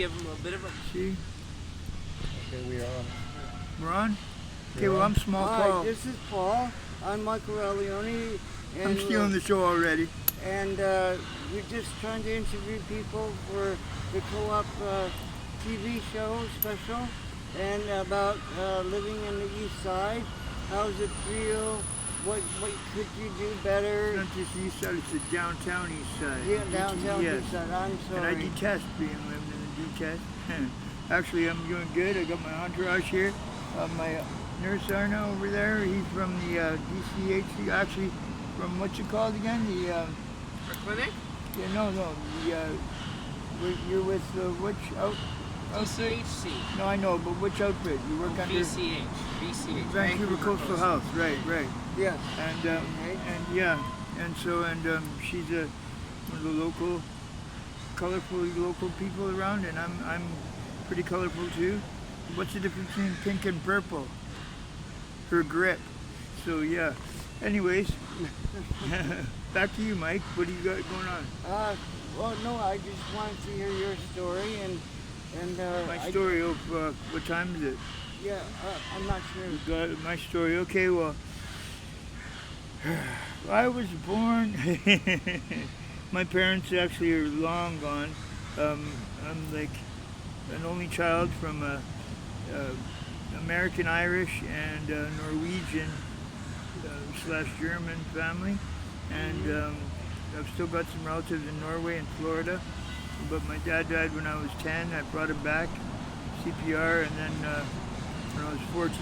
Give them a bit of a... See? Okay, we are. We're on? Okay, well, I'm Small Paul. Hi, this is Paul. I'm Michael Relione. I'm stealing the show already. And we're just trying to interview people for the Co-op TV show special and about living in the East Side. How does it feel? What could you do better? It's not just the East Side, it's the downtown East Side. Yeah, downtown Yes. East Side. I'm And I sorry. detest being living in the detest. Actually, I'm doing good. I got my entourage here. My nurse Arna over there, he's from the DCHC, actually from what's it called again? The clinic? yeah, no, you're with which DCHC. No, I know, but which outfit? You work under VCH. Vancouver Coastal Health, right. Yes. And and yeah, and so she's one of the local, colorful local people around, and I'm pretty colorful too. What's the difference between pink and purple? Her grip. So yeah. Anyways, back to you, Mike. What do you got going on? Well, no, I just wanted to hear your story and My story of what time is it? Yeah, I'm not sure. You got my story. Okay, well, I was born. My parents actually are long gone. I'm like an only child from American Irish and Norwegian / German family, and I've still got some relatives in Norway and Florida. But my dad died when I was 10. I brought him back, CPR, and then when I was 14,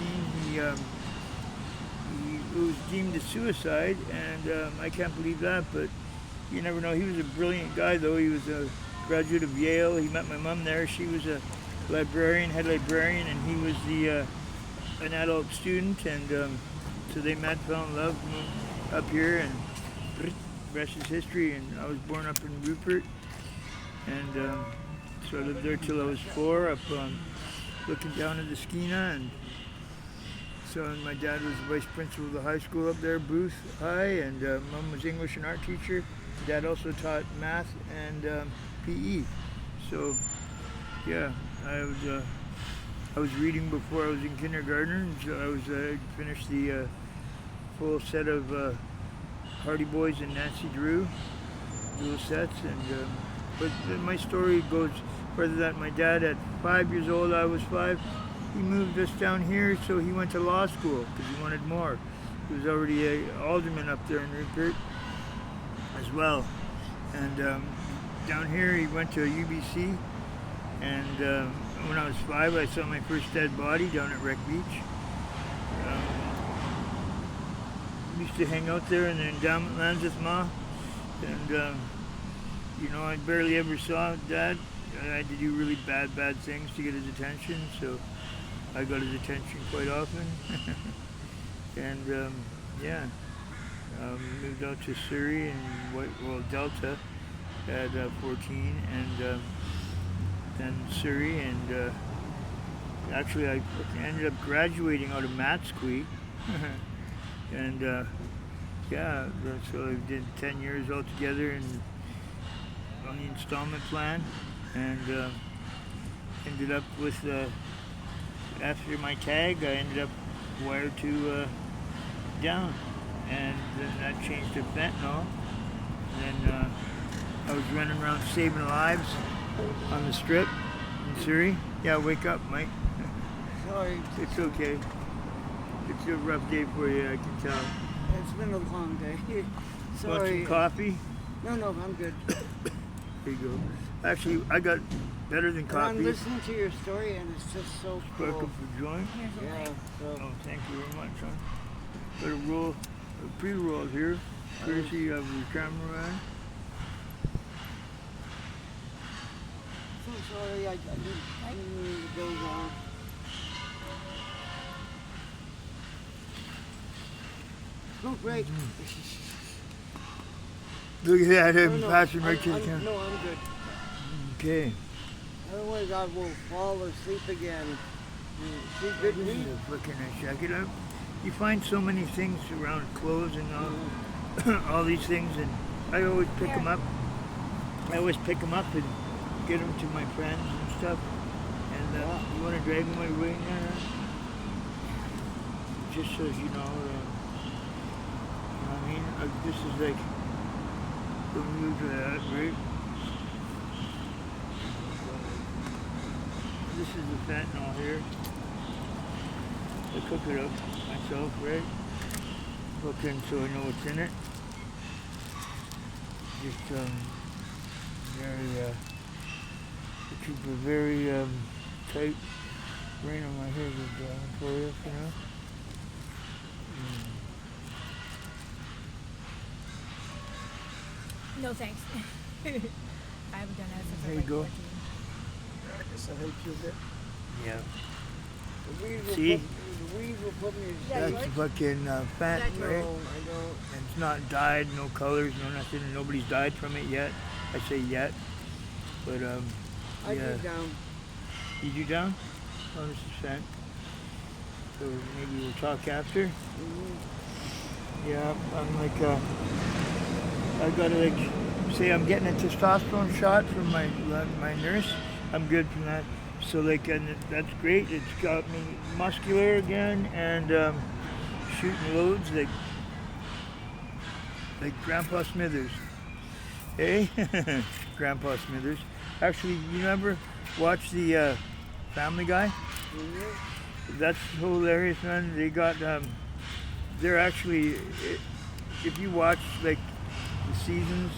he was deemed a suicide, and I can't believe that, but you never know. He was a brilliant guy, though. He was a graduate of Yale. He met my mom there. She was a librarian, head librarian, and he was an adult student, and so they met, fell in love, moved up here, and the rest is history. And I was born up in Rupert, and so I lived there till I was 4, up looking down at the Skeena, and so my dad was the vice principal of the high school up there, Booth High, and mom was English and art teacher. Dad also taught math and PE. So yeah, I was reading before I was in kindergarten, and so I finished the full set of Hardy Boys and Nancy Drew, dual sets, and but my story goes further than that. My dad, at 5 years old, I was 5, he moved us down here, so he went to law school because he wanted more. He was already an alderman up there in Rupert as well. And down here, he went to UBC, and when I was 5, I saw my first dead body down at Wreck Beach. We used to hang out there in the endowment lands with Ma, and you know, I barely ever saw Dad. I had to do really bad things to get his attention, so I got his attention quite often. And yeah, moved out to Surrey and Delta at 14, and then Surrey, and actually I ended up graduating out of Matsqui, and yeah, so I did 10 years altogether and on the installment plan, and ended up with after my tag, I ended up wired to down, and then that changed to fentanyl. And then I was running around saving lives on the strip in Surrey. Yeah, wake up, Mike. Sorry. It's okay. It's a rough day for you, I can tell. It's been a long day. Want Sorry. some coffee? No, I'm good. There you go. Actually, I got better than And coffee. I'm listening to your story, and it's just so Spark cool. up a joint. Yeah, so Oh, thank you very much, huh? Got a pre-roll here, courtesy of the cameraman. so sorry. I didn't mean to go wrong. Oh, great. Look at that, I'm No, passing right to the I'm camera. No, I'm good. Okay. Otherwise, I will fall asleep again. See, good This meat. is a freaking nice jacket. You find so many things around clothes and all these things, and I always pick them up. I always pick them up and get them to my friends and stuff. And you want to drag them my way in there? Just so you know what I mean? This is like the move to that, right? This is the fentanyl here. I cook it up myself, right? Cooking so I know what's in it. Just very keep a very tight rein on my hair for you, you know. No thanks. I haven't done that since I There was you go. like 14. I guess that helps you a bit. Yeah. The weed will See? Put, the weed will put me to Yeah, sleep. That's fucking fat, That's No, right? I don't. And it's not dyed, no colors, no nothing. Nobody's died from it yet. I say yet. But I yeah. do down. You do down? Oh, this is fat. So maybe we'll talk after. Yeah, I'm like, I gotta like, say I'm getting a testosterone shot from my nurse. I'm good from that. So like, and that's great. It's got me muscular again and shooting loads like Grandpa Smithers. Hey, Grandpa Smithers. Actually, you never watch the Family Guy? That's hilarious, man. They got, they're actually, if you watch like the seasons,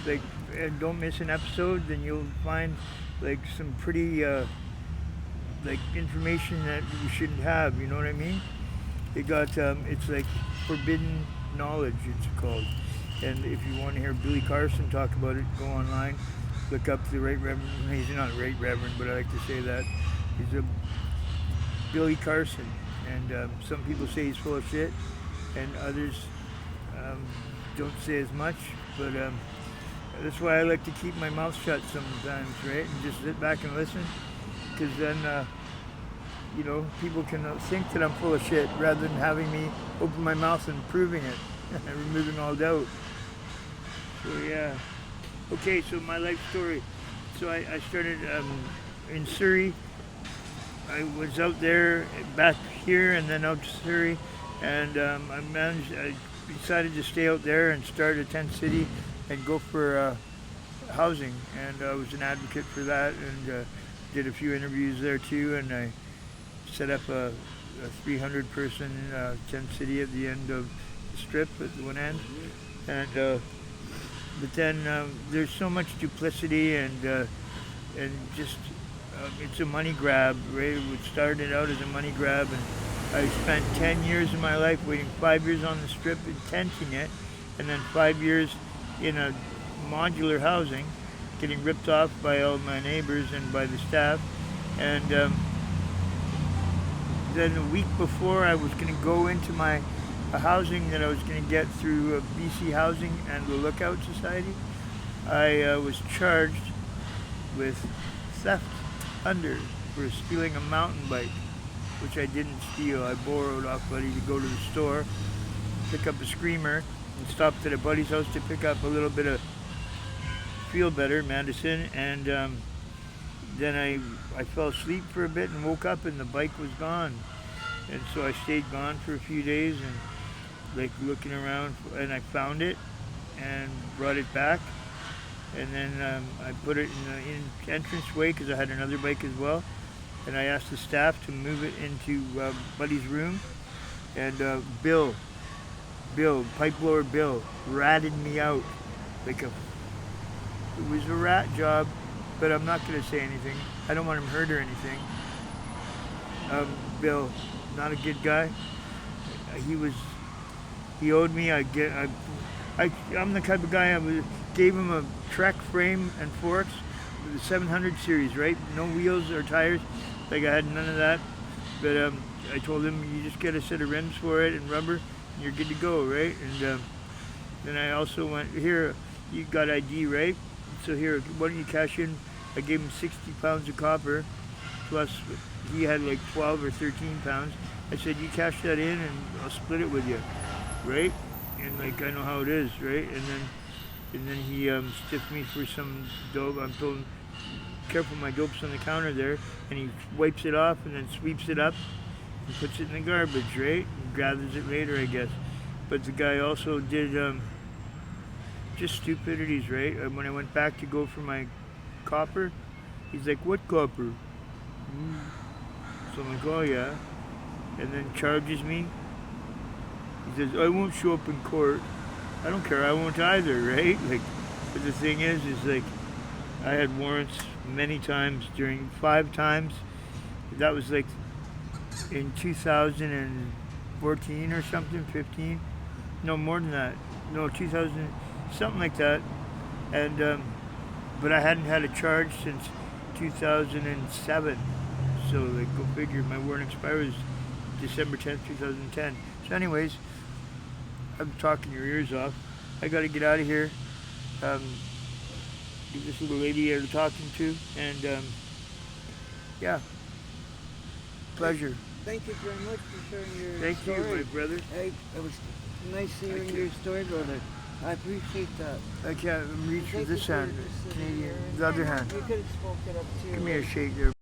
like, and don't miss an episode, then you'll find like some pretty, like information that you shouldn't have, you know what I mean? They got, it's like forbidden knowledge, it's called. And if you want to hear Billy Carson talk about it, go online, look up the Right Reverend, he's not Right Reverend, but I like to say that. He's a Billy Carson, and some people say he's full of shit, and others don't say as much, but that's why I like to keep my mouth shut sometimes, right, and just sit back and listen, because then, you know, people can think that I'm full of shit rather than having me open my mouth and proving it, and removing all doubt. So yeah. Okay, so my life story. So I started in Surrey. I was out there, back here, and then out to Surrey, and I decided to stay out there and start a tent city and go for housing, and I was an advocate for that, and did a few interviews there too, and I set up a 300-person tent city at the end of the strip at the one end, and but then there's so much duplicity and just it's a money grab, right? It started out as a money grab, and I spent 10 years of my life waiting, 5 years on the strip and tenting it, and then 5 years in a modular housing, getting ripped off by all my neighbors and by the staff. And then a week before I was going to go into my housing that I was going to get through BC Housing and the Lookout Society, I was charged with theft for stealing a mountain bike, which I didn't steal. I borrowed off buddy to go to the store, pick up a Screamer, and stopped at a buddy's house to pick up a little bit of Feel Better Madison, and then I fell asleep for a bit and woke up and the bike was gone. And so I stayed gone for a few days and like looking around, and I found it and brought it back. And then I put it in the entrance way because I had another bike as well. And I asked the staff to move it into Buddy's room. And Bill, pipe blower Bill, ratted me out like it was a rat job, but I'm not going to say anything. I don't want him hurt or anything. Bill, not a good guy. He owed me. I'm the type of guy gave him a Trek frame and forks, the 700 series, right? No wheels or tires. Like I had none of that. But I told him you just get a set of rims for it and rubber, and you're good to go, right? And then I also went, here, you got ID, right? So here, why don't you cash in? I gave him 60 pounds of copper, plus he had like 12 or 13 pounds. I said, you cash that in and I'll split it with you, right? And like, I know how it is, right? And then he stiffed me for some dope. I'm told careful, my dope's on the counter there, and he wipes it off and then sweeps it up and puts it in the garbage, right? And gathers it later, I guess. But the guy also did just stupidities, right? When I went back to go for my copper, he's like, "What copper?" So I'm like, "Oh yeah," and then charges me. He says, "I won't show up in court." I don't care, I won't either, right? Like, but the thing is like, I had warrants many times 5 times. That was like in 2014 or something, 15. No, more than that. No, 2000, something like that. And but I hadn't had a charge since 2007. So like, go figure. My warrant expires December 10th, 2010. So, anyways, I'm talking your ears off. I got to get out of here. Give this little lady I'm talking to, and yeah, pleasure. Thank you very much for sharing your Thank story. you, my brother. Hey, it was nice hearing your story, brother. I appreciate that. I can't reach with Thank this you for hand, just sitting Canadian, here. the other hand. You could have spoke it up too. Give me a shake there.